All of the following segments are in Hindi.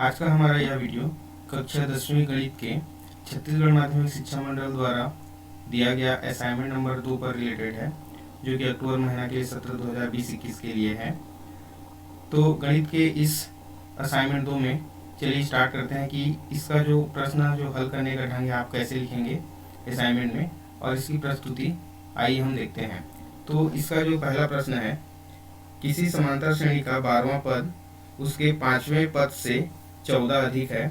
आज का हमारा यह वीडियो कक्षा 10वीं गणित के छत्तीसगढ़ माध्यमिक शिक्षा मंडल द्वारा दिया गया असाइनमेंट नंबर 2 पर रिलेटेड है, जो कि अक्टूबर महीना के सत्र 2020-21 के लिए है। तो गणित के इस असाइनमेंट 2 में चलिए स्टार्ट करते हैं कि इसका जो प्रश्न जो हल करने का ढंग है आप कैसे लिखेंगे असाइनमेंट में, और इसकी प्रस्तुति आइए हम देखते हैं। तो इसका जो पहला प्रश्न है, किसी समांतर श्रेणी का 12वां पद उसके 5वें पद से 14 अधिक है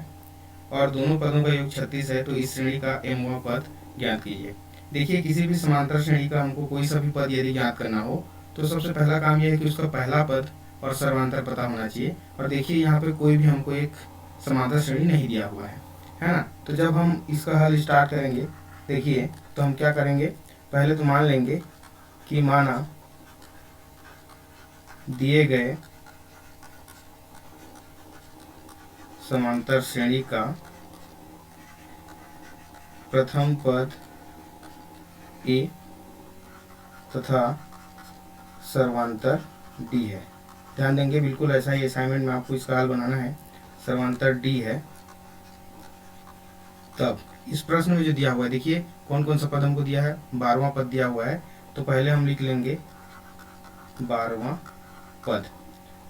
और दोनों पदों का योग 36 है, तो इस श्रेणी का mवां पद ज्ञात कीजिए। देखिए, किसी भी समांतर श्रेणी का हमको कोई सा भी पद यदि ज्ञात करना हो तो सबसे पहला काम यह है कि उसका पहला पद और सर्वांतर पता होना चाहिए। और देखिए, यहाँ पे कोई भी हमको एक समांतर श्रेणी नहीं दिया हुआ है ना। तो जब हम इसका हल स्टार्ट करेंगे, देखिए तो हम क्या करेंगे, पहले तो मान लेंगे कि माना दिए गए समांतर श्रेणी का प्रथम पद ए तथा सर्वांतर डी है। ध्यान देंगे, बिल्कुल ऐसा ही असाइनमेंट में आपको इसका हल बनाना है। सर्वांतर डी है, तब इस प्रश्न में जो दिया हुआ है, देखिए कौन कौन सा पद हमको दिया है, 12वां पद दिया हुआ है। तो पहले हम लिख लेंगे 12वां पद।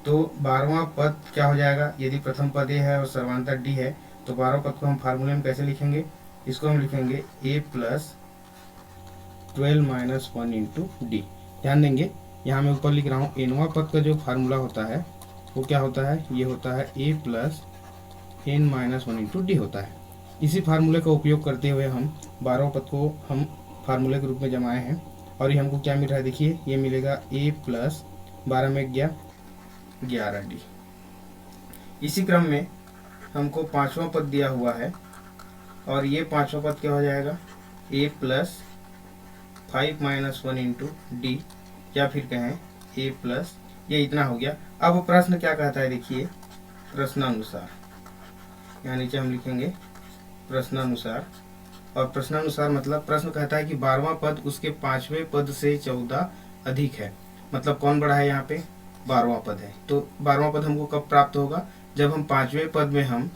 तो 12वां पद क्या हो जाएगा, यदि प्रथम पद ए है और सर्वांतर डी है तो 12वां पद को हम फार्मूले में कैसे लिखेंगे, इसको हम लिखेंगे a plus 12 minus 1 into D. ध्यान देंगे, यहाँ मैं ऊपर लिख रहा हूँ nवां पद का जो फार्मूला होता है वो क्या होता है, ये होता है a plus n minus 1 into D होता है। इसी फार्मूले का उपयोग करते हुए हम 12वां पद को हम फार्मूले के रूप में जमाए हैं और ये हमको क्या मिल रहा है, देखिए ये मिलेगा a प्लस 12 में 11 डी। इसी क्रम में हमको 5वां पद दिया हुआ है और ये 5वां पद क्या हो जाएगा, a plus 5 minus 1 into D, या फिर कहें a प्लस, ये इतना हो गया। अब प्रश्न क्या कहता है, देखिए प्रश्नानुसार, यहाँ नीचे हम लिखेंगे प्रश्नानुसार। और प्रश्नानुसार मतलब प्रश्न कहता है कि 12वां पद उसके 5वें पद से 14 अधिक है। मतलब कौन बड़ा है, यहाँ पे 12वां पद है। तो 12वां पद हमको कब प्राप्त होगा, जब हम 5वें पद में हम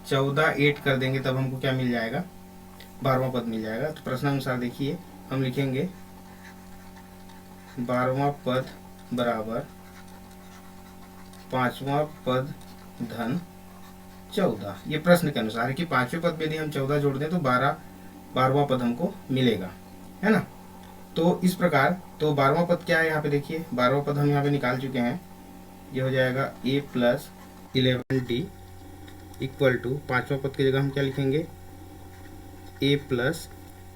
14 ऐड कर देंगे, तब हमको क्या मिल जाएगा, 12वां पद मिल जाएगा। तो प्रश्नानुसार देखिए हम लिखेंगे 12वां पद बराबर 5वां पद धन 14। ये प्रश्न के अनुसार है कि 5वें पद में यदि हम 14 जोड़ दें तो 12वां पद हमको मिलेगा, है ना। तो इस प्रकार, तो 12वां पद क्या है, यहाँ पे देखिए 12वां पद हम यहाँ पे निकाल चुके हैं। ये हो जाएगा a plus 11 D equal to 5वां पद की जगह हम क्या लिखेंगे, a प्लस,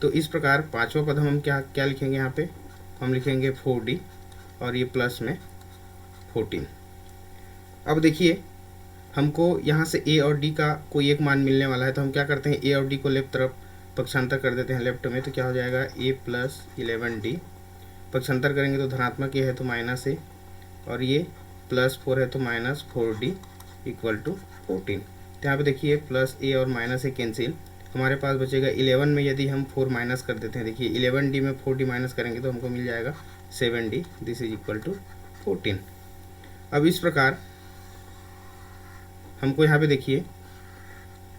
तो इस प्रकार 5वां पद हम क्या लिखेंगे, यहाँ पे हम लिखेंगे 4d और ये प्लस में 14। अब देखिए हमको यहाँ से a और d का कोई एक मान मिलने वाला है, तो हम क्या करते हैं, a और d को लेफ्ट तरफ पक्षांतर कर देते हैं लेफ्ट में। तो क्या हो जाएगा, a प्लस 11d, पक्षांतर करेंगे तो धनात्मक ये है तो माइनस a, और ये प्लस 4 है तो माइनस 4d इक्वल टू 14। तो यहाँ पे देखिए प्लस a और माइनस a कैंसिल, हमारे पास बचेगा 11 में यदि हम 4 माइनस कर देते हैं, देखिए 11d में 4d माइनस करेंगे तो हमको मिल जाएगा 7d, this is equal to 14। अब इस प्रकार हमको यहाँ पे देखिए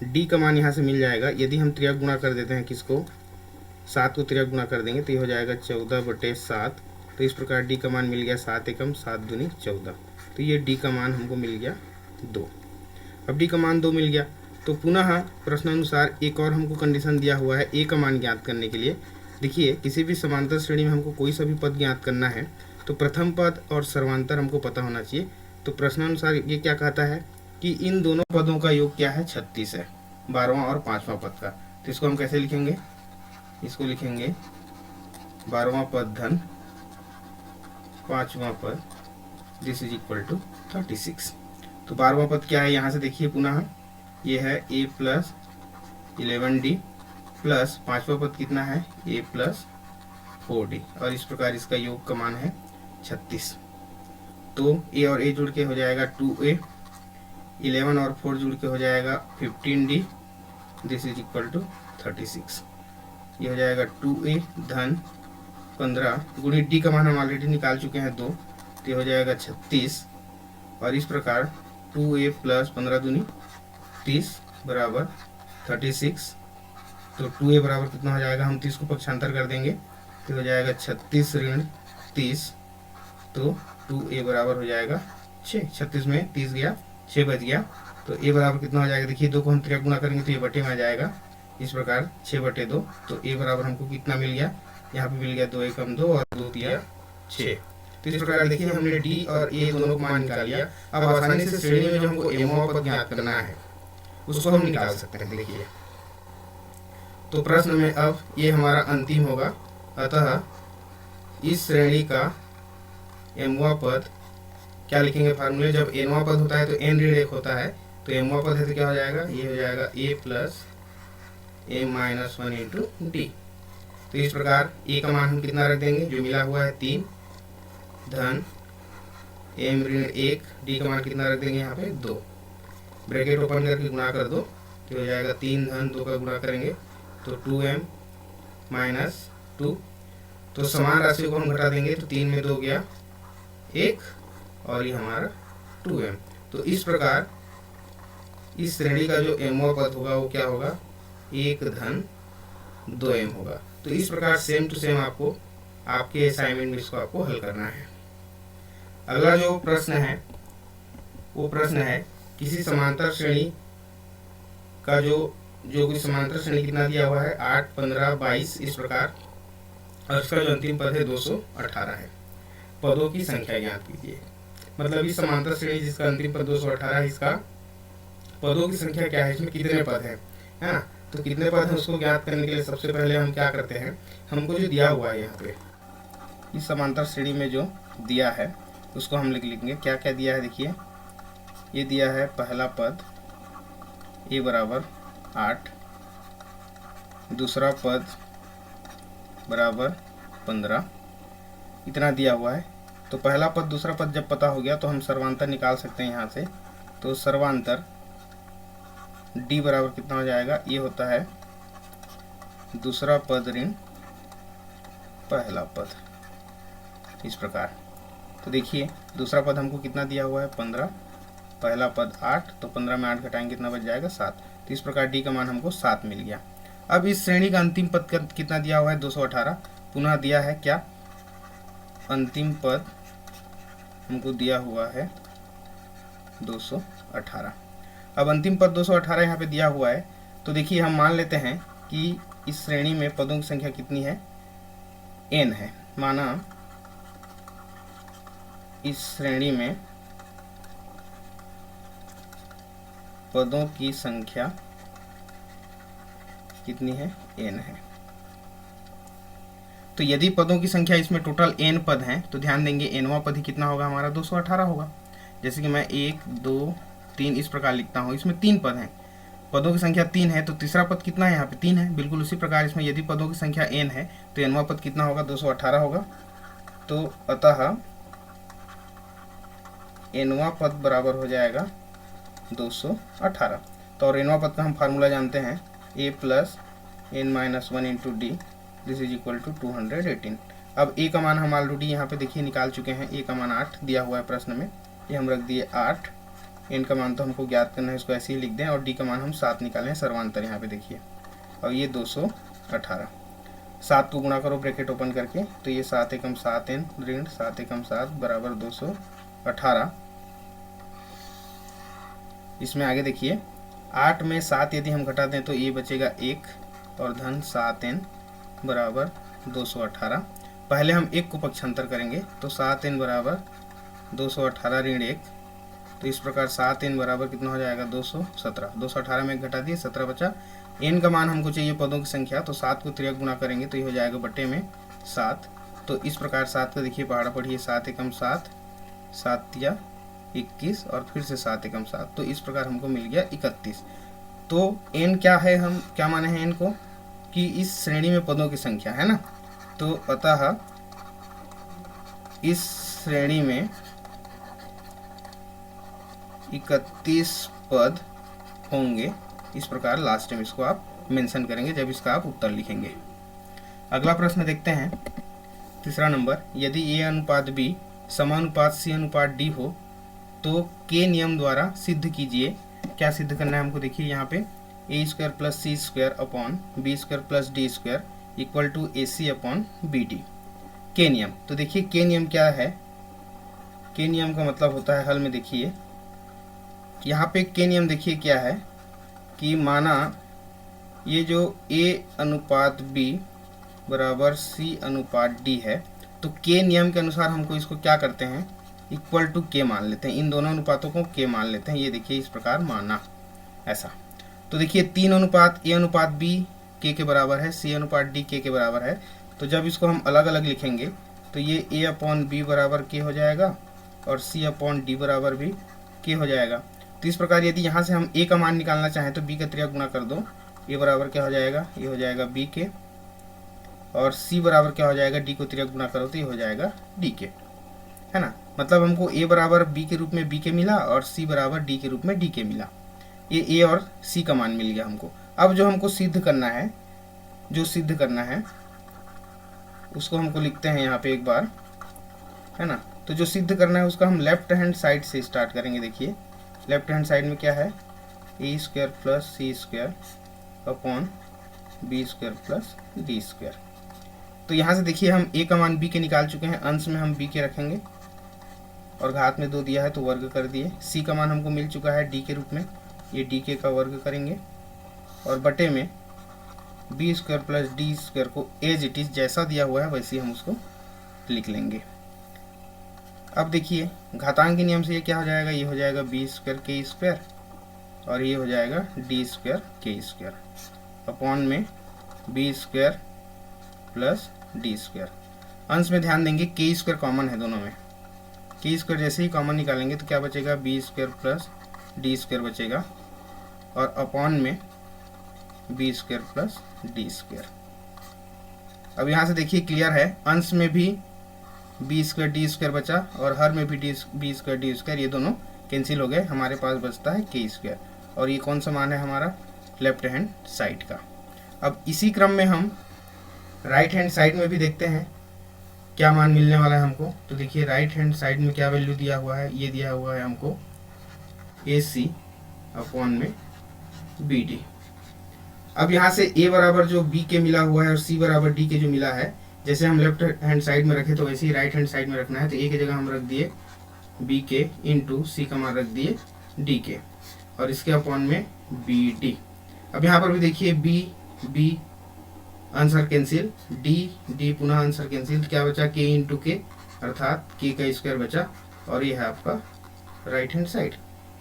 d का मान यहाँ से मिल जाएगा। यदि हम त्रिया गुणा कर देते हैं, किसको, 7 को त्रिया गुणा कर देंगे तो ये हो जाएगा 14/7। तो इस प्रकार d का मान मिल गया 7 एकम 7 दूनी 14। तो ये d का मान हमको मिल गया 2। अब d का मान 2 मिल गया तो पुनः प्रश्नानुसार एक और हमको कंडीशन दिया हुआ है a का मान ज्ञात करने के लिए। देखिए, किसी भी समांतर श्रेणी में हमको कोई सा भी पद ज्ञात करना है तो प्रथम पद और सर्वांतर हमको पता होना चाहिए। तो प्रश्नानुसार ये क्या कहता है कि इन दोनों पदों का योग क्या है, 36 है, 12वां और 5वां पद का। तो इसको हम कैसे लिखेंगे, इसको लिखेंगे 12वां पद धन 5वां पद, दिस इज इक्वल टू 36। तो 12वां पद क्या है, यहाँ से देखिए पुनः ये है a प्लस 11d प्लस 5वां पद कितना है, a प्लस 4d, और इस प्रकार इसका योग का मान है 36। तो a और a जुड़ के हो जाएगा 2a, 11 और 4 जुड़ के हो जाएगा 15d, this is equal to 36। ये हो जाएगा 2a धन 15 गुणी d का मान हम ऑलरेडी निकाल चुके हैं 2, तो ये हो जाएगा 36। और इस प्रकार 2a प्लस 15 दूनी 30 बराबर 36, तो 2a बराबर कितना हो जाएगा, हम 30 को पक्षांतर कर देंगे तो हो जाएगा 36 ऋण 30, तो 2a बराबर हो जाएगा 6। 36 में 30 गया, 6 बच गया, तो a बराबर कितना हो जाएगा, देखिए 2 को हम त्रिया गुना करेंगे तो ये बटे में आ जाएगा, इस प्रकार 6/2, तो a बराबर हमको कितना मिल गया, यहाँ पे मिल गया 2 एकम 2 और 2 तिया 6। तो इस प्रकार देखिए हमने d और a दोनों को मान निकाल लिया। अब आसानी से श्रेणी में जो हमको mवां पद ज्ञात करना है उसको हम निकाल सकते हैं। देखिए तो प्रश्न में अब ये हमारा अंतिम होगा, अतः इस श्रेणी का mवां पद क्या लिखेंगे फार्मूले, जब nवां पद होता है तो n ऋण 1 होता है, तो mवां पद है तो क्या हो जाएगा, ये हो जाएगा a plus a minus 1 into D. तो इस प्रकार a का मान हम कितना रख देंगे, जो मिला हुआ है 3 धन m ऋण 1, d का मान कितना रख देंगे यहाँ पे 2, ब्रैकेट ओपन करके गुणा कर दो तो हो जाएगा 3 धन 2 का गुणा करेंगे तो 2m माइनस 2, तो समान राशि को हम घटा देंगे तो 3 में 2 गया 1 और ये हमारा 2m। तो इस प्रकार इस श्रेणी का जो mवां पद होगा वो क्या होगा, 1 धन 2m होगा। तो इस प्रकार सेम टू सेम आपको आपके असाइनमेंट में इसको आपको हल करना है। अगला जो प्रश्न है वो प्रश्न है किसी समांतर श्रेणी का जो कोई समांतर श्रेणी कितना दिया हुआ है 8, 15, 22 इस प्रकार, और इसका जो अंतिम पद है 218 है, पदों की संख्या ज्ञात कीजिए। मतलब इस समांतर श्रेणी जिसका अंतिम पद 218 है, इसका पदों की संख्या क्या है, इसमें कितने पद है ना, तो कितने पद है उसको ज्ञात करने के लिए सबसे पहले हम क्या करते हैं, हमको जो दिया हुआ है यहाँ पे इस समांतर श्रेणी में जो दिया है उसको हम लिख लेंगे। क्या क्या दिया है देखिए, ये दिया है पहला पद a बराबर 8, दूसरा पद बराबर 15, इतना दिया हुआ है। तो पहला पद दूसरा पद जब पता हो गया तो हम सर्वांतर निकाल सकते हैं यहाँ से। तो सर्वांतर d बराबर कितना हो जाएगा, ये होता है दूसरा पद ऋण पहला पद, इस प्रकार। तो देखिए दूसरा पद हमको कितना दिया हुआ है 15, पहला पद 8, तो 15 में 8 घटाएंगे कितना बच जाएगा 7। तो इस प्रकार d का मान हमको 7 मिल गया। अब इस श्रेणी का अंतिम पद कितना दिया हुआ है 218, पुनः दिया है क्या, अंतिम पद हमको दिया हुआ है 218। अब अंतिम पद 218 यहाँ पे दिया हुआ है, तो देखिए हम मान लेते हैं कि इस श्रेणी में पदों की संख्या कितनी है, n है। माना इस श्रेणी में पदों की संख्या कितनी है, n है। तो यदि पदों की संख्या इसमें टोटल n पद हैं तो ध्यान देंगे nवां पद ही कितना होगा हमारा 218 होगा। जैसे कि मैं 1, 2, 3 इस प्रकार लिखता हूँ, इसमें 3 पद हैं, पदों की संख्या 3 है, तो तीसरा पद कितना है यहाँ पे 3 है। बिल्कुल उसी प्रकार इसमें यदि पदों की संख्या n है तो nवां पद कितना होगा 218 होगा। तो अतः nवां पद बराबर हो जाएगा 218। तो और nवां पद का हम फार्मूला जानते हैं, a plus n minus 1 into D, this is equal to 218। अब a का मान हम ऑलरेडी यहाँ पे देखिए निकाल चुके हैं, a का मान 8 दिया हुआ है प्रश्न में, ये हम रख दिए 8, n का मान तो हमको ज्ञात करना है, इसको ऐसे ही लिख दें, और d का मान हम 7 निकालें, सर्वांतर यहाँ पे देखिए, और ये 218, 7 को गुणा करो ब्रैकेट ओपन करके, तो ये 7 एकम 7n ऋण 7 एकम 7 बराबर 218। इसमें आगे देखिए 8 में 7 यदि हम घटा दें तो ये बचेगा 1 और धन 7n बराबर 218। पहले हम 1 को पक्षांतर करेंगे तो 7n बराबर 218 ऋण 1, तो इस प्रकार 7n बराबर कितना हो जाएगा 217। 218 में 1 घटा दिए 17 बचा। n का मान हमको चाहिए पदों की संख्या, तो 7 को 3 गुणा करेंगे तो ये हो जाएगा बटे में 7। तो इस प्रकार 7 का देखिए पहाड़ा पढ़िए, 7 एकम 7, 7 तिया 21 और फिर से 7 एकम 7, तो इस प्रकार हमको मिल गया 31। तो n क्या है, हम क्या माने हैं n को कि इस श्रेणी में पदों की संख्या है ना, तो अतः इस श्रेणी में 31 पद होंगे। इस प्रकार लास्ट में इसको आप मेंशन करेंगे जब इसका आप उत्तर लिखेंगे। अगला प्रश्न देखते हैं, तीसरा नंबर, यदि a अनुपात b समानुपात c अनुपात d हो तो के नियम द्वारा सिद्ध कीजिए क्या सिद्ध करना है हमको, देखिए यहाँ पे A square plus C square upon B square plus D square equal to A C upon B D, के नियम। तो देखिए के नियम क्या है, के नियम का मतलब होता है हल में, देखिए यहाँ पे के नियम देखिए क्या है कि माना ये जो a अनुपात b बराबर c अनुपात d है, तो के नियम के अनुसार हमको इसको क्या करते हैं, इक्वल टू के मान लेते हैं, इन दोनों अनुपातों को के मान लेते हैं। ये देखिए इस प्रकार माना ऐसा। तो देखिए 3 अनुपात a अनुपात b k के बराबर है, c अनुपात d k के बराबर है। तो जब इसको हम अलग अलग लिखेंगे तो ये a अपॉन b बराबर k हो जाएगा और c अपॉन d बराबर भी k हो जाएगा। तो इस प्रकार यदि यहाँ से हम a का मान निकालना चाहें तो b का त्रिया गुणा कर दो, a बराबर क्या हो जाएगा, ये हो जाएगा b के, और c बराबर क्या हो जाएगा, d को त्रिया गुणा करो तो ये हो जाएगा d के, है ना। मतलब हमको a बराबर b के रूप में b के मिला और c बराबर d के रूप में d के मिला। ये a और c का मान मिल गया हमको। अब जो हमको सिद्ध करना है, जो सिद्ध करना है उसको हमको लिखते हैं यहाँ पे एक बार, है ना। तो जो सिद्ध करना है उसका हम लेफ्ट हैंड साइड से स्टार्ट करेंगे। देखिए लेफ्ट हैंड साइड में क्या है, A square plus C square upon B square plus D square. तो यहाँ से देखिए हम a का मान b के निकाल चुके हैं, अंश में हम b के रखेंगे और घात में 2 दिया है तो वर्ग कर दिए। c का मान हमको मिल चुका है d के रूप में, ये d के का वर्ग करेंगे और बटे में B square plus D square को एज इट इज जैसा दिया हुआ है वैसे हम उसको लिख लेंगे। अब देखिए घातांक के नियम से ये क्या हो जाएगा, ये हो जाएगा बी स्क्वायर के स्क्वायर और ये हो जाएगा डी स्क्वायर के स्क्वायर अपॉन में B square plus D square. अंश में ध्यान देंगे के स्क्वायर कॉमन है दोनों में, के स्क्वायर जैसे ही कॉमन निकालेंगे तो क्या बचेगा, B square plus D square बचेगा और अपॉन में B square plus D square. अब यहाँ से देखिए क्लियर है, अंश में भी बी स्क्वायर डी स्क्वायर बचा और हर में भी बी स्क्वायर डी स्क्वायर, ये दोनों कैंसिल हो गए, हमारे पास बचता है के स्क्वायर और ये कौन सा मान है हमारा, लेफ्ट हैंड साइड का। अब इसी क्रम में हम राइट हैंड साइड में भी देखते हैं क्या मान मिलने वाला है हमको। तो देखिए राइट हैंड साइड में क्या वैल्यू दिया हुआ है, ये दिया हुआ है हमको ए सी अपॉन में बी डी। अब यहाँ से a बराबर जो b के मिला हुआ है और c बराबर d के जो मिला है, जैसे हम लेफ्ट हैंड साइड में रखे तो वैसे ही राइट हैंड साइड में रखना है। तो a की जगह हम रख दिए b के इंटू c का मान रख दिए d के और इसके अपॉन में बी डी। अब यहाँ पर भी देखिए b आंसर कैंसिल, d पुनः आंसर कैंसिल, क्या बचा k इंटू के अर्थात k का स्क्वायर बचा और ये है आपका राइट हैंड साइड।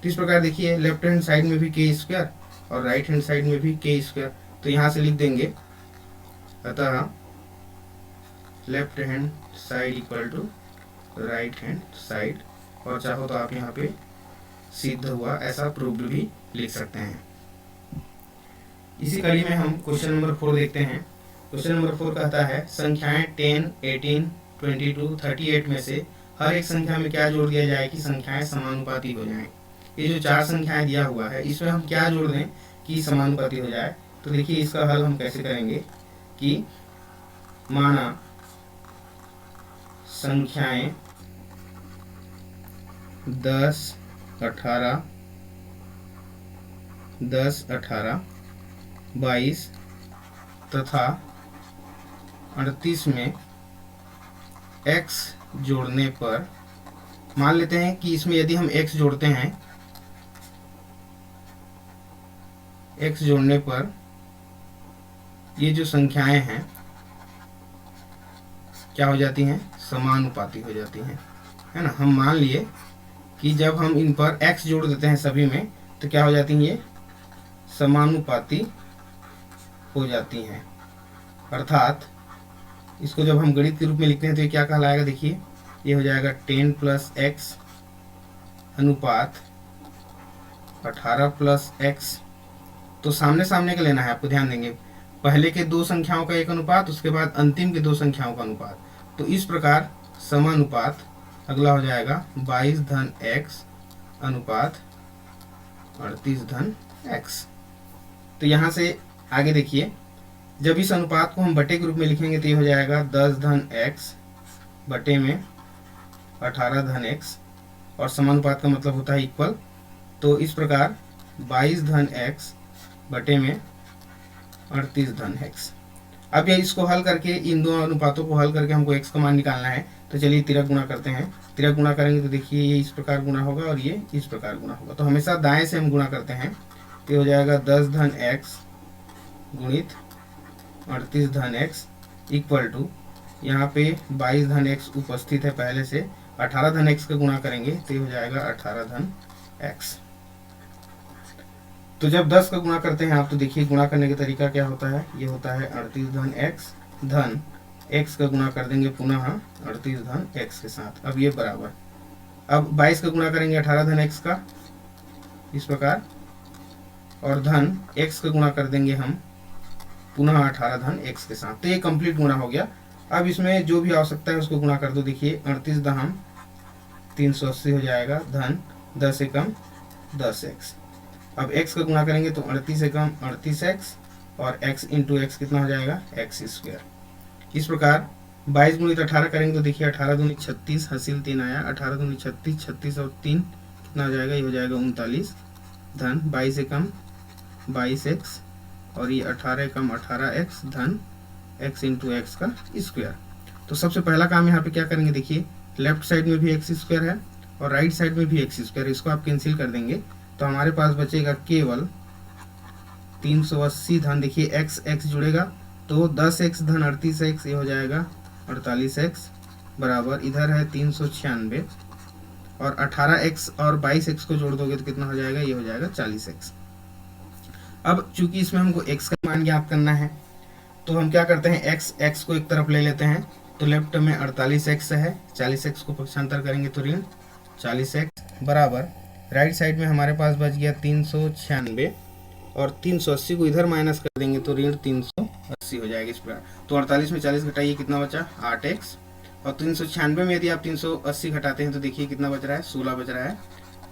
तो इस प्रकार देखिए लेफ्ट हैंड साइड में भी के स्क्वायर और राइट हैंड साइड में भी के स्क्वायर। तो यहाँ से लिख देंगे अतः left hand side equal to right hand side, और चाहो तो आप यहाँ पे सिद्ध हुआ ऐसा प्रूव्ड भी लिख सकते हैं। इसी कड़ी में हम क्वेश्चन नंबर 4 देखते हैं। क्वेश्चन नंबर 4 कहता है संख्याएं 10, 18, 22, 38 में से हर एक संख्या में क्या जोड़ दिया जाए कि संख्याएं समानुपाती हो जाएं। ये जो 4 संख्याएं दिया हुआ है इसमें हम क्या जोड़ दें कि समानुपाती हो जाए। तो देखिए इसका हल हम कैसे करेंगे कि माना संख्याएं 10, 18, 22 तथा 38 में x जोड़ने पर, मान लेते हैं कि इसमें यदि हम x जोड़ते हैं, x जोड़ने पर ये जो संख्याएं हैं क्या हो जाती हैं, समानुपाती हो जाती हैं, है ना। हम मान लिए कि जब हम इन पर x जोड़ देते हैं सभी में तो क्या हो जाती हैं, ये समानुपाती हो जाती हैं। अर्थात इसको जब हम गणित के रूप में लिखते हैं तो ये क्या कहलाएगा, देखिए ये हो जाएगा 10 प्लस एक्स अनुपात 18 प्लस एक्स। तो सामने सामने का लेना है आपको, ध्यान देंगे पहले के 2 संख्याओं का एक अनुपात, उसके बाद अंतिम के 2 संख्याओं का अनुपात। तो इस प्रकार समानुपात अगला हो जाएगा 22 धन एक्स अनुपात 38 धन एक्स। तो यहाँ से आगे देखिए जब इस अनुपात को हम बटे के रूप में लिखेंगे तो ये हो जाएगा 10 धन एक्स बटे में 18 धन एक्स, और समानुपात का मतलब होता है इक्वल। तो इस प्रकार 22 धन x बटे में 38 धन x। अब ये इसको हल करके, इन दो अनुपातों को हल करके हमको x का मान निकालना है। तो चलिए तिरक गुणा करते हैं। तिरक गुणा करेंगे तो देखिए ये इस प्रकार गुणा होगा और ये इस प्रकार गुणा होगा। तो हमेशा दाएं से हम गुणा करते हैं। तो हो जाएगा 10 धन x गुणित 38 धन x इक्वल टू, यहाँ पे 22 धन x उपस्थित है पहले से, 18 धन x का गुणा करेंगे तो हो जाएगा 18 धन x। तो जब 10 का गुणा करते हैं आप, तो देखिए गुणा करने का तरीका क्या होता है। ये होता है 38 धन x धन x का गुणा कर देंगे पुनः 38 धन x के साथ। अब ये बराबर, अब 22 का गुणा करेंगे 18 धन x का इस प्रकार, और धन x का गुणा कर देंगे हम पुनः 18 धन x के साथ। तो ये कंप्लीट गुणा हो गया। अब इसमें जो भी आवश्यकता है उसको गुणा कर दो। देखिए 38 दहम 380 हो जाएगा, धन 10 एकम 10x। अब x का गुणा करेंगे तो 38 एकम 38x, और x इंटू एक्स कितना हो जाएगा, x स्क्वायर। इस प्रकार 22 गुणित 18 करेंगे तो देखिए 18 दूनी 36, हासिल 3 आया, 18 दूनी 36, 36 और 3 कितना हो जाएगा, ये हो जाएगा 39 धन 22 एकम 22x, और ये 18 एकम 18x धन x इंटू एक्स का स्क्वायर। तो सबसे पहला काम यहाँ पे क्या करेंगे, देखिए लेफ्ट साइड में भी x स्क्वायर है और राइट साइड में भी x स्क्वायर, इसको आप कैंसिल कर देंगे तो हमारे पास बचेगा केवल 380 धन, देखिए x जुड़ेगा तो 10x धन 38x, ये हो जाएगा 48x बराबर, इधर है 396, और 18x और 22x को जोड़ दोगे तो कितना हो जाएगा, ये हो जाएगा 40x। अब चूंकि इसमें हमको x का मान ज्ञात करना है तो हम क्या करते हैं, x को एक तरफ ले लेते हैं। तो लेफ्ट में 48x है, 40x को पक्षांतर करेंगे तो ऋण 40x बराबर, राइट साइड में हमारे पास बच गया 396, और 380 को इधर माइनस कर देंगे तो ऋण 380 हो जाएगा इस प्रकार। तो 48 में 40 घटाइए कितना बचा, 8x, और 396 में यदि आप 380 घटाते हैं तो देखिए कितना बच रहा है, 16 बच रहा है।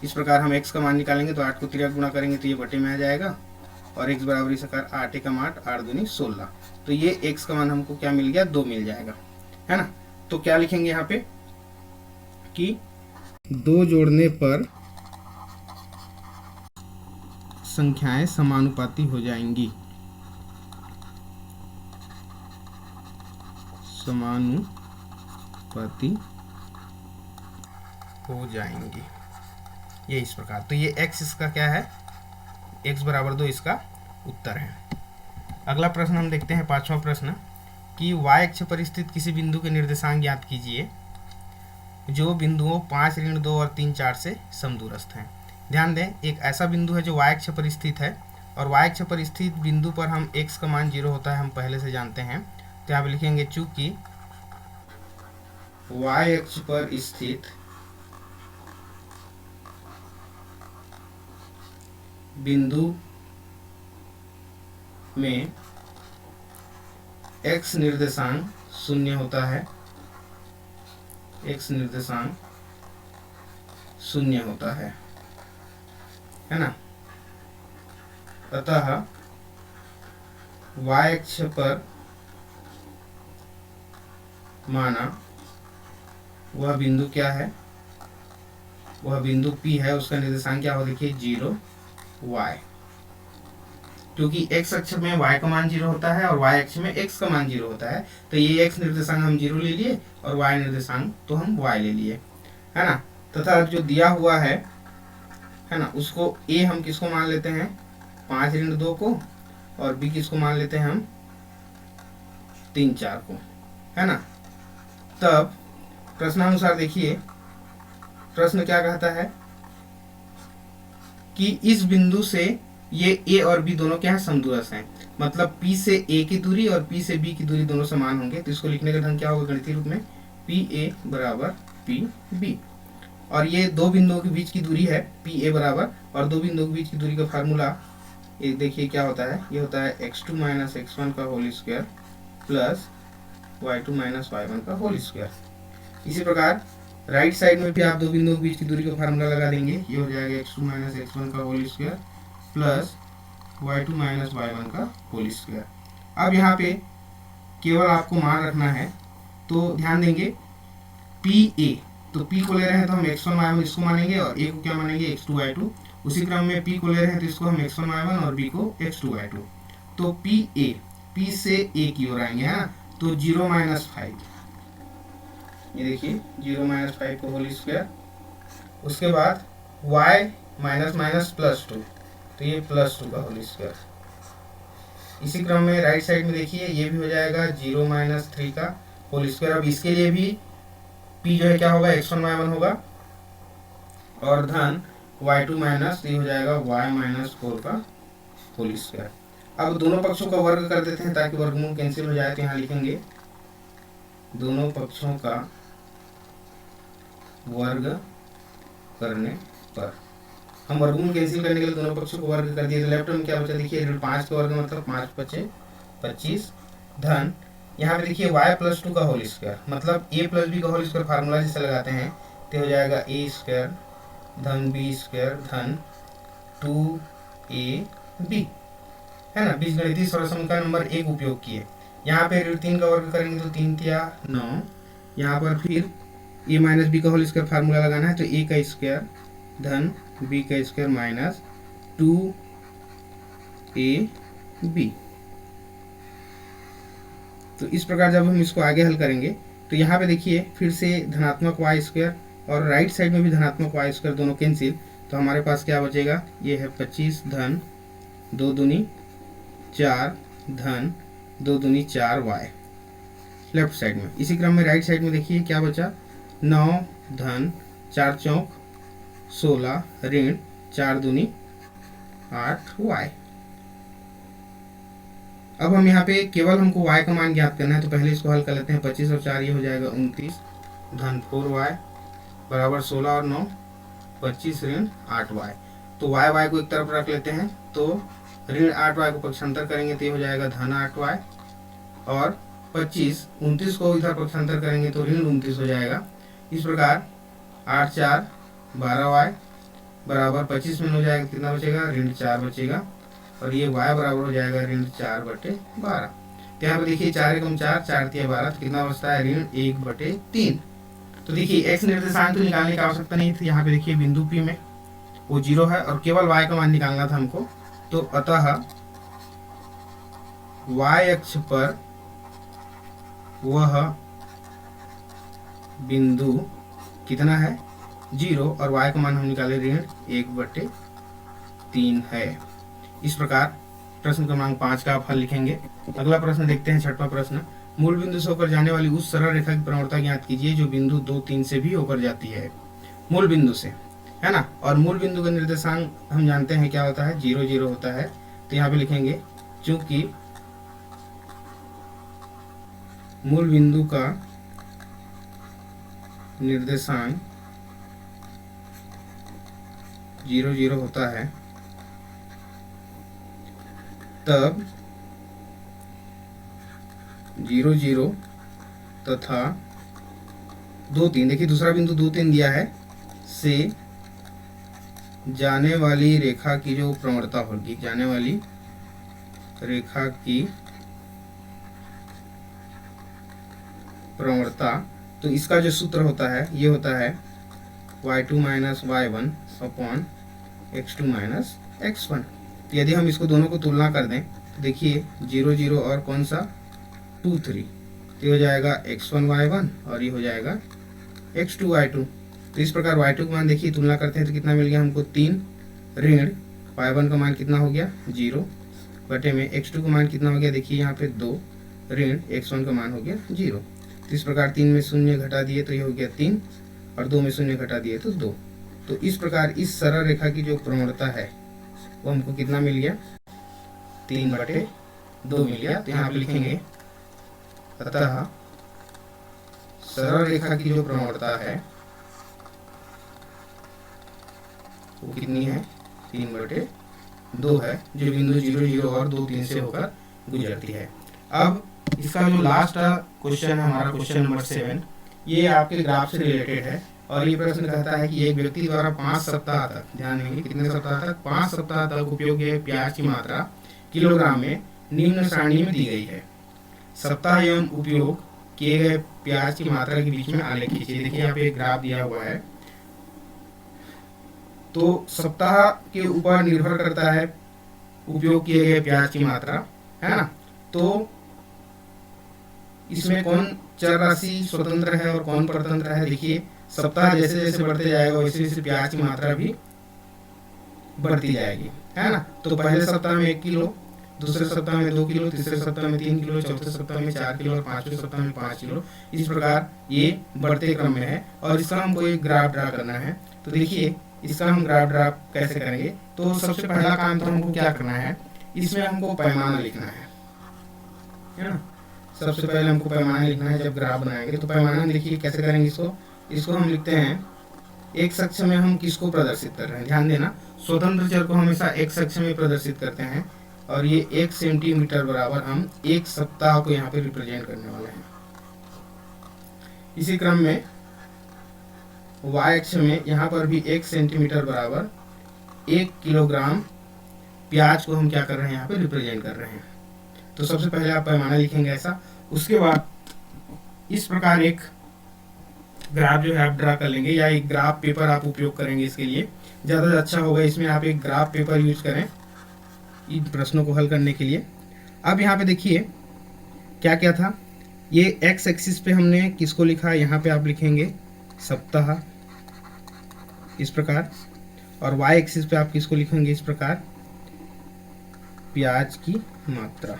इस प्रकार हम x का मान निकालेंगे तो 8 को 3 गुणा करेंगे तो ये बटे में आ जाएगा, और x बराबर इस प्रकार 8 एकम 8, 8 दूनी 16। तो ये x का मान हमको क्या मिल गया, 2 मिल जाएगा, है ना। तो क्या लिखेंगे यहाँ पे कि 2 जोड़ने पर संख्याएं समानुपाती हो जाएंगी, समानुपाती हो जाएंगी, ये इस प्रकार। तो ये x इसका क्या है, x बराबर 2 इसका उत्तर है। अगला प्रश्न हम देखते हैं, 5वां प्रश्न, कि y अक्ष पर स्थित किसी बिंदु के निर्देशांक ज्ञात कीजिए जो बिंदुओं 5, ऋण 2 और 3, 4 से समदूरस्थ हैं। ध्यान दें, एक ऐसा बिंदु है जो y अक्ष पर स्थित है, और y अक्ष पर स्थित बिंदु पर हम x का मान 0 होता है, हम पहले से जानते हैं। तो यहाँ पे लिखेंगे चूंकि y अक्ष पर स्थित बिंदु में x निर्देशांक 0 होता है, x निर्देशांक 0 होता है ना। अतः y अक्ष पर माना वह बिंदु क्या है, वह बिंदु P है, उसका निर्देशांक क्या हो, देखिए 0 y, क्योंकि x अक्ष में y का मान 0 होता है और y अक्ष में x का मान 0 होता है। तो ये x निर्देशांक हम 0 ले लिए और y निर्देशांक तो हम y ले लिए, है ना। तथा जो दिया हुआ है ना, उसको a हम किसको मान लेते हैं, 5 ऋण 2 को, और b किसको मान लेते हैं हम 3, 4 को, है ना। तब प्रश्नानुसार देखिए प्रश्न क्या कहता है कि इस बिंदु से ये a और b दोनों क्या है, समदूरस्थ हैं, मतलब P से a की दूरी और P से b की दूरी दोनों समान होंगे। तो इसको लिखने का ढंग क्या होगा, गणितीय रूप में PA बराबर PB, और ये दो बिंदुओं के बीच की दूरी है PA बराबर, और दो बिंदुओं के बीच की दूरी का फार्मूला ये देखिए क्या होता है, ये होता है x2 माइनस x1 का whole square plus y2 minus y1 का होल स्क्वायर। इसी प्रकार राइट साइड में भी आप दो बिंदुओं के बीच की दूरी का फार्मूला लगा देंगे, ये हो जाएगा x2 माइनस x1 का whole square plus y2 minus y1 का होल स्क्वायर। अब यहाँ पे केवल आपको मान रखना है, तो ध्यान देंगे PA, तो P को ले रहे हैं तो हम x1 y1 इसको मानेंगे और A को क्या मानेंगे, x2 y2, उसी क्रम में p को ले रहे हैं तो इसको हम x1 y1 और b को x2 y2। तो p से a की ओर आएंगे, है ना, तो 0 - 5, ये देखिए 0 - 5 को होल स्क्वायर। उसके बाद y माइनस +2, तो ये +2 का होल स्क्वायर। इसी क्रम में राइट साइड में देखिए ये भी हो जाएगा 0 - 3 का होल स्क्वायर। अब इसके लिए भी p जो है क्या होगा, x1 y1 होगा, और धन y2 माइनस ये हो जाएगा y - 4 का होल स्क्वायर। अब दोनों पक्षों का वर्ग कर देते हैं ताकि वर्गमूल कैंसिल हो जाए। तो यहाँ लिखेंगे दोनों पक्षों का वर्ग करने पर, हम वर्गमूल कैंसिल करने के लिए दोनों पक्षों को वर्ग कर दिए। तो लेफ्ट में क्या बचा, देखिए 5 का वर्ग मतलब 5 × 5 = 25, धन यहाँ पे देखिए y + 2 का होल स्क्वायर, मतलब a + b का होल स्क्वायर फार्मूला जैसे लगाते हैं तो हो जाएगा a² धन b² धन 2ab, है ना। बीजगणितीय सरल समीकरण नंबर 1 उपयोग किए। यहाँ पे √3 का वर्ग करेंगे तो 3 × 3 = 9। यहाँ पर फिर a - b का होल स्क्वायर फार्मूला लगाना है तो a का स्क्वायर धन b का स्क्वायर माइनस 2ab। तो इस प्रकार जब हम इसको आगे हल करेंगे तो यहाँ पे देखिए फिर से धनात्मक y² और राइट साइड में भी धनात्मक y² दोनों कैंसिल, तो हमारे पास क्या बचेगा, ये है 25 धन 2 दूनी 4 धन 2 दूनी 4y लेफ्ट साइड में। इसी क्रम में राइट साइड में देखिए क्या बचा, 9 धन 4 चौक 16 ऋण 4 दूनी 8y। अब हम यहाँ पे केवल हमको y का मान ज्ञात करना है, तो पहले इसको हल कर लेते हैं। 25 और 4 ये हो जाएगा 29 धन 4y बराबर 16 और 9 25 ऋण 8y। तो y को एक तरफ रख लेते हैं, तो ऋण 8y को पक्षांतर करेंगे तो ये हो जाएगा धन 8y, और 29 को इधर पक्षांतर करेंगे तो ऋण 29 हो जाएगा। इस प्रकार 8 × 4 = 12y बराबर 25 में हो जाएगा, कितना बचेगा, ऋण 4 बचेगा, और ये y बराबर हो जाएगा ऋण 4/12। तो यहाँ पे देखिए 4 × 4 4 × 12, तो कितना बचता है, ऋण 1/3। तो देखिए x निर्देशांक तो निकालने की आवश्यकता नहीं थी। यहाँ पे देखिए बिंदु P में वो 0 है और केवल y का मान निकालना था हमको। तो अतः y अक्ष पर वह बिंदु कितना है, 0, और y का मान हम निकाले ऋण 1/3 है। इस प्रकार प्रश्न क्रमांक 5 का आप हल लिखेंगे। अगला प्रश्न देखते हैं, 6वां प्रश्न। मूल बिंदु से होकर जाने वाली उस सरल रेखा की प्रवणता ज्ञात कीजिए जो बिंदु 2, 3 से भी होकर जाती है। मूल बिंदु से, है ना, और मूल बिंदु का निर्देशांक हम जानते हैं क्या होता है, 0, 0 होता है। तो यहाँ पे लिखेंगे चूंकि मूल बिंदु का निर्देशांक 0, 0 होता है, तब 0, 0 तथा 2, 3, देखिए दूसरा बिंदु 2, 3 दिया है, से जाने वाली रेखा की जो प्रवणता होगी, जाने वाली रेखा की प्रवणता, तो इसका जो सूत्र होता है ये होता है y2 - y1 upon x2 - x1। तो यदि हम इसको दोनों को तुलना कर दें तो देखिए 0, 0 और कौन सा 2, 3, तो ये हो जाएगा x1 y1 और ये हो जाएगा x2 y2। तो इस प्रकार y2 का मान देखिए तुलना करते हैं तो कितना मिल गया हमको, 3 ऋण y1 का मान कितना हो गया, 0 बटे में x2 का मान कितना हो गया, देखिए यहाँ पे 2 ऋण x1 का मान हो गया 0। तो इस प्रकार 3 में 0 घटा दिए तो ये हो गया 3, और 2 में 0 घटा दिए तो 2। तो इस प्रकार इस सरल रेखा की जो प्रवणता है वो हमको कितना मिल गया, 3/2 मिल गया। तो यहाँ पे लिखेंगे अतः सरल रेखा की जो प्रवणता है वो कितनी है, 3/2 है, जो बिंदु 0, 0 और 2, 3 से होकर गुजरती है। अब इसका जो लास्ट क्वेश्चन है हमारा, क्वेश्चन नंबर 7, ये आपके ग्राफ से रिलेटेड है, और ये प्रश्न कहता है कि एक व्यक्ति द्वारा 5 सप्ताह तक, ध्यान देंगे कितने सप्ताह तक, 5 सप्ताह तक उपयोगी प्याज की मात्रा किलोग्राम में निम्न सारणी में दी गई है। सप्ताह एवं उपयोग किए गए प्याज की मात्रा के बीच में आलेख खींचिए। देखिए यहाँ पे एक ग्राफ दिया हुआ है, तो सप्ताह के ऊपर निर्भर करता है उपयोग किए गए प्याज की मात्रा, है ना। तो इसमें कौन चर राशि स्वतंत्र है और कौन परतंत्र है, देखिए सप्ताह जैसे जैसे बढ़ते जाएगा वैसे वैसे प्याज की मात्रा भी बढ़ती जाएगी, है ना। तो पहले सप्ताह में 1 किलो, दूसरे सप्ताह में 2 किलो, तीसरे सप्ताह में 3 किलो, चौथे सप्ताह में 4 किलो और पांचवें सप्ताह में 5 किलो, इस प्रकार ये बढ़ते क्रम में है। और इसका हमको एक ग्राफ ड्रा करना है। तो देखिए इसका हम ग्राफ ड्रा कैसे करेंगे, तो सबसे पहला काम तो हमको क्या करना है, इसमें हमको पैमाना लिखना है ना। सबसे पहले हमको पैमाना लिखना है जब ग्राफ बनाएंगे। तो पैमाना देखिए कैसे करेंगे, इसको हम लिखते हैं एक्स अक्ष में हम किसको प्रदर्शित कर रहे हैं, ध्यान देना, स्वतंत्र चर को हमेशा एक्स अक्ष में प्रदर्शित करते हैं। और ये 1 सेंटीमीटर बराबर हम 1 सप्ताह को यहाँ पे रिप्रेजेंट करने वाले हैं। इसी क्रम में वाई अक्ष में यहाँ पर भी 1 सेंटीमीटर बराबर 1 किलोग्राम प्याज को हम क्या कर रहे हैं, यहाँ पे रिप्रेजेंट कर रहे हैं। तो सबसे पहले आप पैमाना लिखेंगे ऐसा, उसके बाद इस प्रकार एक ग्राफ जो है आप ड्रा कर लेंगे, या एक ग्राफ पेपर आप उपयोग करेंगे, इसके लिए ज़्यादा अच्छा होगा। इसमें आप एक ग्राफ पेपर यूज करें इन प्रश्नों को हल करने के लिए। अब यहाँ पे देखिए क्या क्या था, ये एक्स एक्सिस पे हमने किसको लिखा, यहाँ पे आप लिखेंगे सप्ताह इस प्रकार, और वाई एक्सिस पे आप किसको लिखेंगे इस प्रकार, प्याज की मात्रा,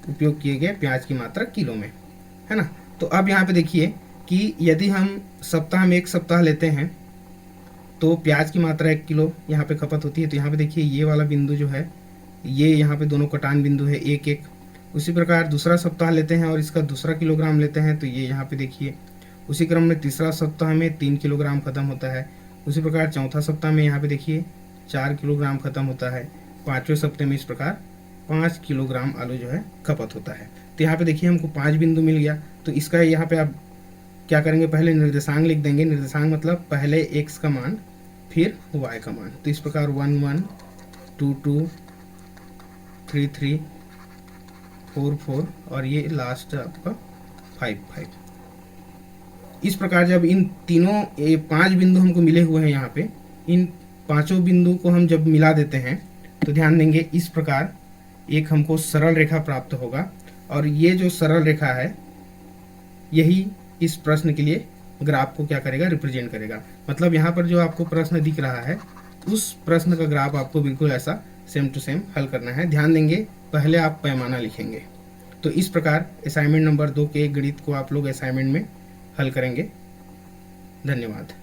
उपयोग किए गए प्याज की मात्रा किलो में, है ना। तो अब यहाँ पे देखिए कि यदि हम सप्ताह में 1 सप्ताह लेते हैं तो प्याज की मात्रा 1 किलो यहाँ पे खपत होती है। तो यहाँ पे देखिए ये वाला बिंदु जो है, ये यहाँ पे दोनों कटान बिंदु है 1-1। उसी प्रकार दूसरा सप्ताह लेते हैं और इसका दूसरा किलोग्राम लेते हैं, तो ये यहाँ पे देखिए उसी क्रम में तीसरा सप्ताह में 3 किलोग्राम खत्म होता है। उसी प्रकार चौथा सप्ताह में यहाँ पे देखिए 4 किलोग्राम खत्म होता है। पाँचवें सप्ताह में इस प्रकार 5 किलोग्राम आलू जो है खपत होता है। तो यहाँ पे देखिए हमको 5 बिंदु मिल गया। तो इसका यहाँ पे आप क्या करेंगे, पहले निर्देशांक लिख देंगे। निर्देशांक मतलब पहले x का मान फिर y का मान। तो इस प्रकार 1 1 2 2 3 3 4 4 और ये लास्ट आपका 5 5। इस प्रकार जब इन तीनों 5 बिंदु हमको मिले हुए हैं यहाँ पे, इन पांचों बिंदु को हम जब मिला देते हैं तो ध्यान देंगे इस प्रकार एक हमको सरल रेखा प्राप्त होगा। और ये जो सरल रेखा है यही इस प्रश्न के लिए ग्राफ को क्या करेगा, रिप्रेजेंट करेगा। मतलब यहाँ पर जो आपको प्रश्न दिख रहा है उस प्रश्न का ग्राफ आपको बिल्कुल ऐसा सेम टू सेम हल करना है। ध्यान देंगे पहले आप पैमाना लिखेंगे। तो इस प्रकार असाइनमेंट नंबर 2 के गणित को आप लोग असाइनमेंट में हल करेंगे। धन्यवाद।